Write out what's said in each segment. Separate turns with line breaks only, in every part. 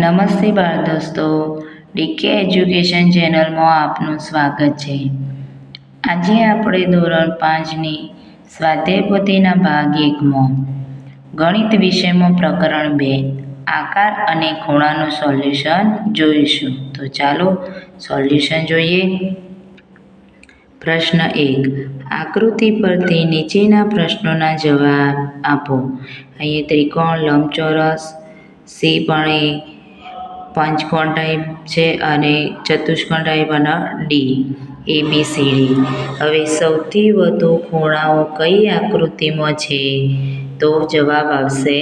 નમસ્તે બાળ દોસ્તો, ડીકે એજ્યુકેશન ચેનલમાં આપનું સ્વાગત છે. આજે આપણે ધોરણ 5ની સ્વાધ્યાય પોથીના ભાગ 1માં ગણિત વિષયમાં પ્રકરણ 2 આકાર અને ખૂણાનું સોલ્યુશન જોઈશું. તો ચાલો સોલ્યુશન જોઈએ. પ્રશ્ન 1. આકૃતિ પરથી નીચેના પ્રશ્નોના જવાબ આપો. અહીંયા ત્રિકોણ, લંબચોરસ, સીપણી, પંચકોણ ટાઈપ છે અને ચતુષ્કોણ ટાઈપ અને ડી ABCD. હવે સૌથી વધુ ખૂણાઓ કઈ આકૃતિમાં છે? તો જવાબ આવશે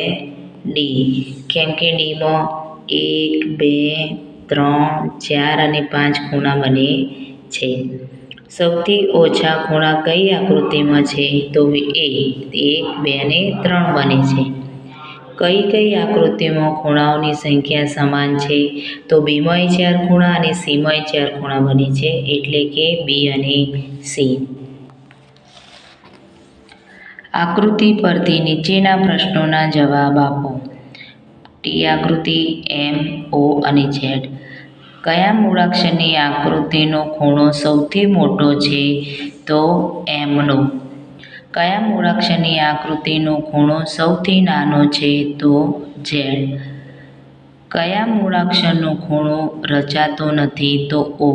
ડી, કેમ કે ડીમાં 1, 2, 3, 4 અને 5 ખૂણા બને છે. સૌથી ઓછા ખૂણા કઈ આકૃતિમાં છે? તો એ 1, 2 અને 3 બને છે. કઈ આકૃતિમાં ખૂણાઓની સંખ્યા સમાન છે? તો બીમાંય 4 ખૂણા અને સીમાંય 4 ખૂણા બને છે, એટલે કે બી અને સી. આકૃતિ પરથી નીચેના પ્રશ્નોના જવાબ આપો. ટી આકૃતિ, એમ, ઓ અને ઝેડ. કયા મૂળાક્ષરની આકૃતિનો ખૂણો સૌથી મોટો છે? તો એમનો. કયા મૂળાક્ષરની આકૃતિનો ખૂણો સૌથી નાનો છે? તો ઝેડ. કયા મૂળાક્ષરનો ખૂણો રચાતો નથી? તો ઓ.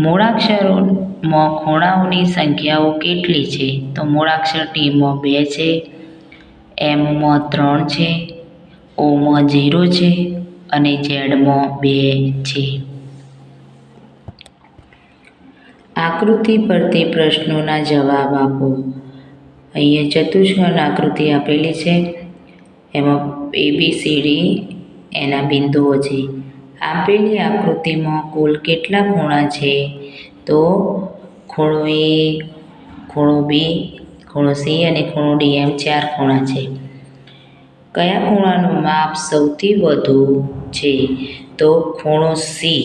મૂળાક્ષરોમાં ખૂણાઓની સંખ્યાઓ કેટલી છે? તો મૂળાક્ષર ટીમાં 2 છે, એમમાં 3 છે, ઓમાં 0 છે અને ઝેડમાં 2 છે. આકૃતિ પરથી પ્રશ્નોના જવાબ આપો. અહીંયા ચતુષ્કોણ આકૃતિ આપેલી છે, એમાં ABCD એના બિંદુઓ છે. આપેલી આકૃતિમાં કુલ કેટલા ખૂણા છે? તો ખૂણો એ, ખૂણો બી, ખૂણો સી અને ખૂણો ડી એમ 4 ખૂણા છે. કયા ખૂણાનું માપ સૌથી વધુ છે? તો ખૂણો સી,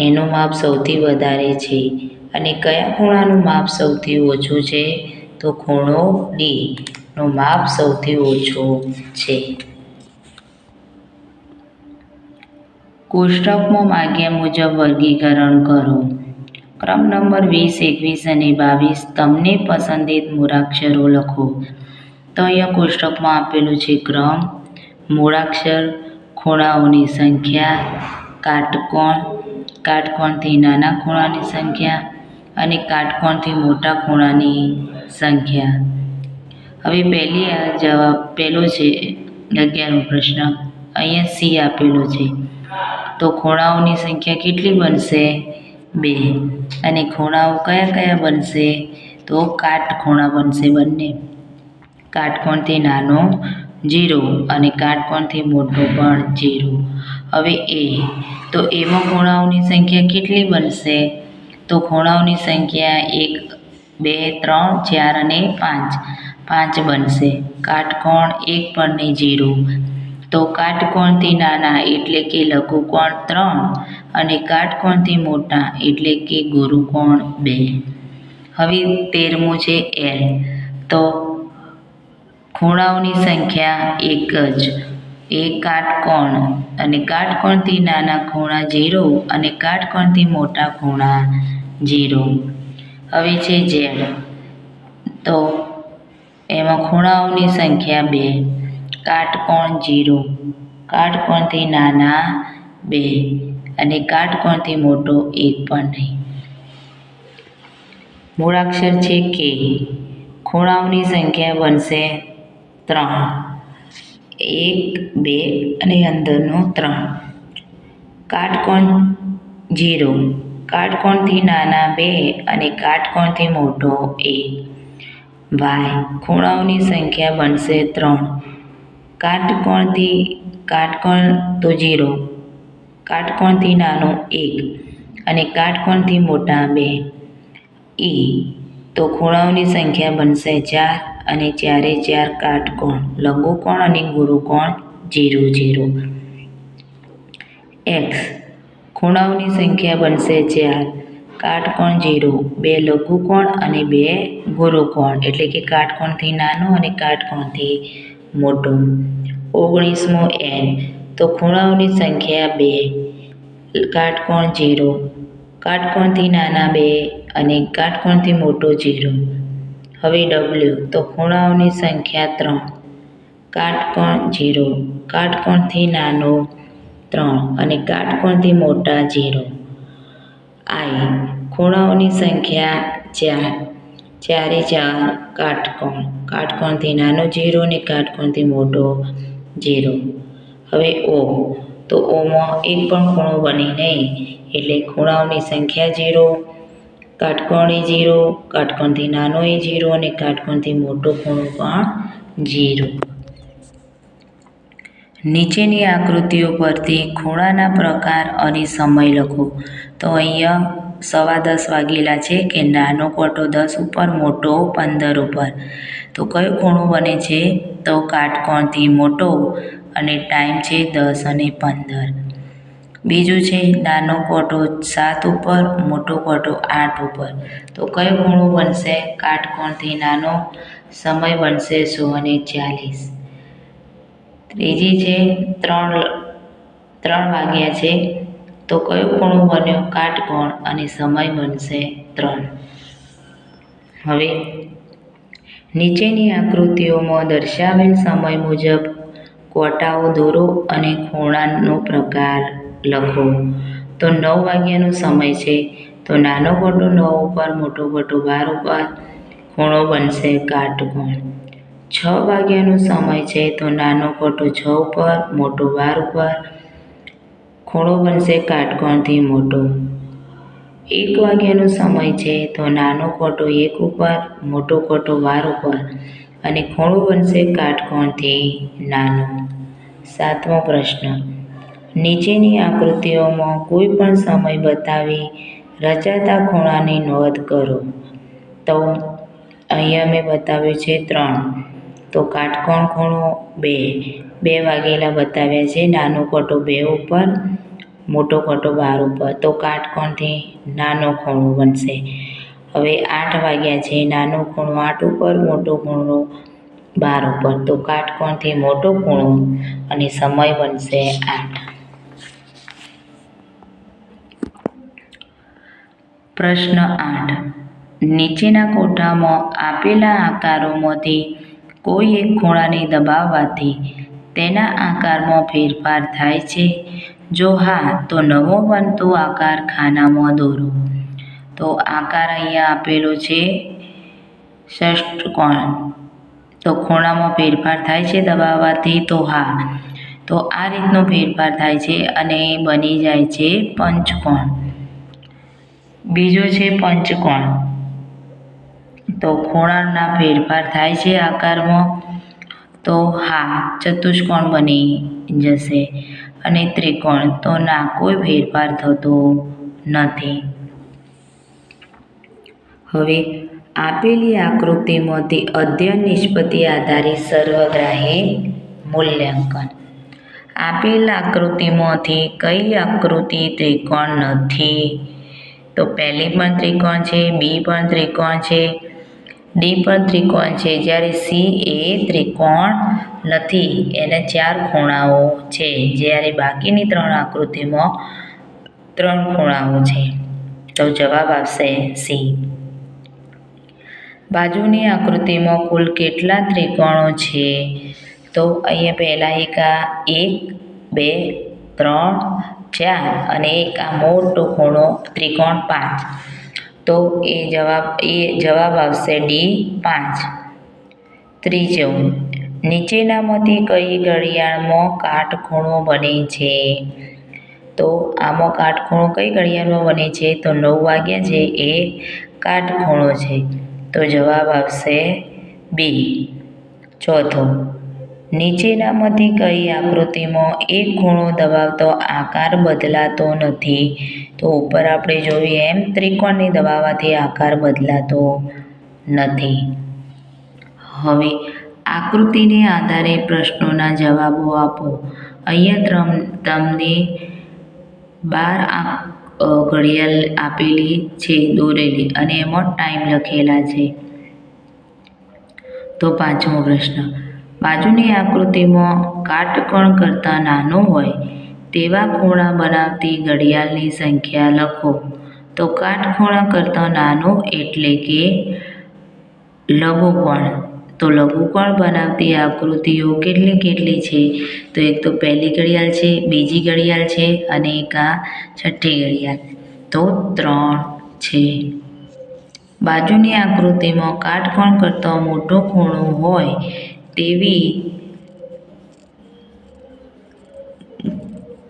એનું માપ સૌથી વધારે છે. અને કયા ખૂણાનું માપ સૌથી ઓછું છે? તો ખૂણો ડી નું માપ સૌથી ઓછું છે. કોષ્ટકમાં માંગ્યા મુજબ વર્ગીકરણ કરો. ક્રમ નંબર 20, 21 અને 22 તમને પસંદિત મૂળાક્ષરો લખો. તો અહીંયા કોષ્ટકમાં આપેલું છે ક્રમ, મૂળાક્ષર, ખૂણાઓની સંખ્યા, કાટકોણ, કાટકોણથી નાના ખૂણાની સંખ્યા અને કાટકોણથી મોટા ખૂણાની સંખ્યા. હવે પહેલો છે 11મો પ્રશ્ન. અહીંયા સી આપેલો છે, તો ખૂણાઓની સંખ્યા કેટલી બનશે? 2. અને ખૂણાઓ કયા બનશે? તો કાટખૂણા બનશે બંને. કાટકોણથી નાનો 0 અને કાટકોણથી મોટો પણ 0. હવે એ, તો એમાં ખૂણાઓની સંખ્યા કેટલી બનશે? તો ખૂણાઓની સંખ્યા 1, 2, 3, 4 અને 5. 5 બનશે. કાટકોણ 1 પણ નહીં 0. તો કાટકોણથી નાના એટલે કે લઘુકોણ 3 અને કાટકોણથી મોટા એટલે કે ગુરુકોણ 2. હવે 13મું છે એલ, તો ખૂણાઓની સંખ્યા 1 જ. એક કાટકોણ અને કાટકોણથી નાના ખૂણા 0 અને કાટકોણથી મોટા ખૂણા 0. હવે છે ઝેડ, તો એમાં ખૂણાઓની સંખ્યા 2, કાટકોણ 0, કાટકોણથી નાના 2 અને કાટકોણથી મોટો 1 પણ નહીં. મૂળાક્ષર છે કે, ખૂણાઓની સંખ્યા બનશે 3, 1, 2 અને અંદરનો 3. કાટકોણ 0, કાટકોણથી નાના 2 અને કાટકોણથી મોટો 1. વાય, ખૂણાઓની સંખ્યા બનશે 3, કાટકોણ તો 0, કાટકોણથી નાનો 1 અને કાટકોણથી મોટા 2. ઈ, તો ખૂણાઓની સંખ્યા બનશે 4 અને 4 એ 4 કાટકોણ, લઘુકોણ અને ગુરુકોણ 0, 0. એક્સ, ખૂણાઓની સંખ્યા બનશે 4, કાટકોણ 0, 2 લઘુકોણ અને 2 ગુરુકોણ એટલે કે કાટકોણથી નાનો અને કાટકોણથી મોટો. 19મો n, તો ખૂણાઓની સંખ્યા 2, કાટકોણ 0, કાટકોણથી નાના 2 અને કાટકોણથી મોટો 0. હવે w, તો ખૂણાઓની સંખ્યા 3, કાટકોણ 0, કાટકોણથી નાનો 3 અને કાટકોણથી મોટા 0. I, ખૂણાઓની સંખ્યા 4, 4 એ 4 કાટકોણ, કાટકોણથી નાનો 0 અને કાટકોણથી મોટો 0. હવે O, તો ઓમાં એક પણ ખૂણો બને નહીં, એટલે ખૂણાઓની સંખ્યા 0, કાટકોણ એ 0, કાટકોણથી નાનો એ 0 અને કાટકોણથી મોટો ખૂણો પણ 0. નીચેની આકૃતિઓ પરથી ખૂણાના પ્રકાર અને સમય લખો. તો અહીંયા 10:15 વાગેલા છે કે નાનો કાંટો 10 ઉપર, મોટો 15 ઉપર. તો કયો ખૂણો બને છે? તો કાટકોણથી મોટો, અને ટાઈમ છે 10 અને 15. બીજું છે નાનો કાંટો 7 ઉપર, મોટો કાંટો 8 ઉપર. તો કયો ખૂણો બનશે? કાટકોણથી નાનો, સમય બનશે 140. ત્રીજી છે 3 વાગ્યા છે, તો કયો ખૂણો બન્યો? કાટકોણ, અને સમય બનશે 3. હવે નીચેની આકૃતિઓમાં દર્શાવેલ સમય મુજબ કોટાઓ દોરો અને ખૂણાનો પ્રકાર લખો. તો 9 વાગ્યાનો સમય છે, તો નાનો કાંટો 9 ઉપર, મોટો કાંટો 12 ઉપર, ખૂણો બનશે કાટકોણ. 6 વાગ્યાનો સમય છે, તો નાનો કાંટો 6 ઉપર, મોટો 12 ઉપર, ખૂણો બનશે કાટકોણથી મોટો. 1 વાગ્યાનો સમય છે, તો નાનો કાંટો 1 ઉપર, મોટો કાંટો 12 ઉપર, અને ખૂણો બનશે કાટકોણથી નાનો. 7મો પ્રશ્ન, નીચેની આકૃતિઓમાં કોઈ પણ સમય બતાવી રચાતા ખૂણાની નોંધ કરો. તો અહીંયા મેં બતાવ્યું છે 3, તો કાટકોણ ખૂણો 2 વાગેલા બતાવ્યા છે. નાનો કાંટો 2 ઉપર, મોટો કાંટો 12 ઉપર, તો કાટકોણથી નાનો ખૂણો બનશે. હવે 8 વાગ્યા છે, નાનો ખૂણો 8 ઉપર, મોટો ખૂણો 12 ઉપર, તો કાટકોણથી મોટો ખૂણો, અને સમય બનશે 8. પ્રશ્ન 8, નીચેના કોઠામાં આપેલા આકારોમાંથી કોઈ એક ખૂણાને દબાવવાથી તેના આકારમાં ફેરફાર થાય છે? જો હા, તો નવો બનતો આકાર ખાનામાં દોરો. તો આકાર અહીંયા આપેલો છે ષષ્ઠકોણ. તો ખૂણામાં ફેરફાર થાય છે દબાવવાથી? તો હા. તો આ રીતનો ફેરફાર થાય છે અને બની જાય છે પંચકોણ. બીજો છે પંચકોણ. તો ખૂણાના ફેરફાર થાય છે આકારમાં? તો હા, ચતુષ્કોણ બની જશે. અને ત્રિકોણ, તો ના, કોઈ ફેરફાર થતો નથી. હવે આપેલી આકૃતિમાંથી અધ્યયન નિષ્પત્તિ આધારિત સર્વગ્રાહી મૂલ્યાંકન. આપેલ આકૃતિમાંથી કઈ આકૃતિ ત્રિકોણ નથી? તો પહેલી પણ ત્રિકોણ છે, બી પણ ત્રિકોણ છે, ડી પણ ત્રિકોણ છે, જ્યારે સી એ ત્રિકોણ નથી, એને 4 ખૂણાઓ છે, જ્યારે બાકીની 3 આકૃતિમાં 3 ખૂણાઓ છે. તો જવાબ આવશે સી. બાજુની આકૃતિમાં કુલ કેટલા ત્રિકોણો છે? તો અહીંયા પહેલા 1, 2, 3, 4 અને એક આ મોટો ખૂણો ત્રિકોણ 5. તો એ જવાબ આવશે ડી 5. ત્રીજો, નીચેનામાંથી કઈ ઘડિયાળમાં કાટખૂણો બને છે? તો આમાં કાટખૂણો કઈ ઘડિયાળમાં બને છે? તો 9 વાગ્યા છે, એ કાટખૂણો છે. તો જવાબ આવશે બી. ચોથો, નીચેનામાંથી કઈ આકૃતિમાં એક ખૂણો દબાવતો આકાર બદલાતો નથી? તો ઉપર આપણે જોઈએ એમ ત્રિકોણને દબાવવાથી આકાર બદલાતો નથી. હવે આકૃતિને આધારે પ્રશ્નોના જવાબો આપો. અહીંયા તમને 12 ઘડિયાળ આપેલી છે દોરેલી, અને એમાં ટાઈમ લખેલા છે. તો 5મો પ્રશ્ન, બાજુની આકૃતિમાં કાટકોણ કરતાં નાનો હોય તેવા ખૂણા બનાવતી ઘડિયાળની સંખ્યા લખો. તો કાટખૂણા કરતાં નાનો એટલે કે લઘુકોણ. તો લઘુકોણ બનાવતી આકૃતિઓ કેટલી છે? તો એક તો પહેલી ઘડિયાળ છે, બીજી ઘડિયાળ છે અને એક આ છઠ્ઠી ઘડિયાળ. તો 3 છે. બાજુની આકૃતિમાં કાટકોણ કરતાં મોટો ખૂણો હોય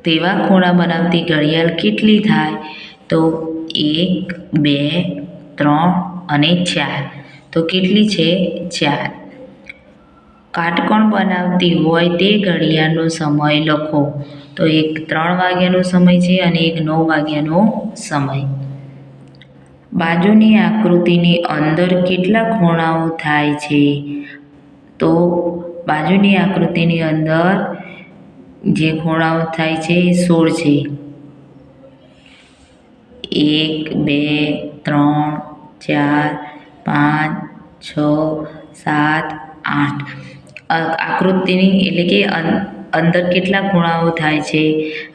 તેવા ખૂણા બનાવતી ઘડિયાળ કેટલી થાય? તો 1, 2, 3 અને 4. તો કેટલી છે? 4. કાટકોણ બનાવતી હોય તે ઘડિયાળનો સમય લખો. તો એક 3 વાગ્યાનો સમય છે અને એક 9 વાગ્યાનો સમય. બાજુની આકૃતિની અંદર કેટલા ખૂણાઓ થાય છે? તો બાજુની આકૃતિની અંદર જે ખૂણાઓ થાય છે એ 16 છે. 1, 2, 3, 4, 5, 6, 7, 8. આકૃતિની એટલે કે અંદર કેટલા ખૂણાઓ થાય છે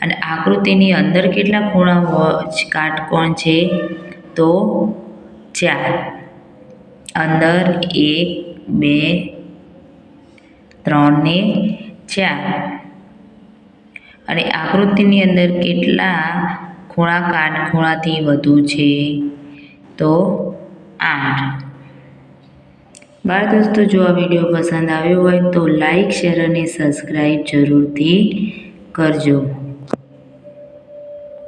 અને આકૃતિની અંદર કેટલા ખૂણાઓ કાટકોણ છે? તો 4. અંદર 1, 2, 3 ને 4. અને આકૃતિની અંદર કેટલા ખૂણા કાટખૂણાથી વધુ છે? તો 8. બાળ દોસ્તો, જો આ વિડીયો પસંદ આવ્યો હોય તો લાઈક, શેર અને સબસ્ક્રાઈબ જરૂરથી કરજો.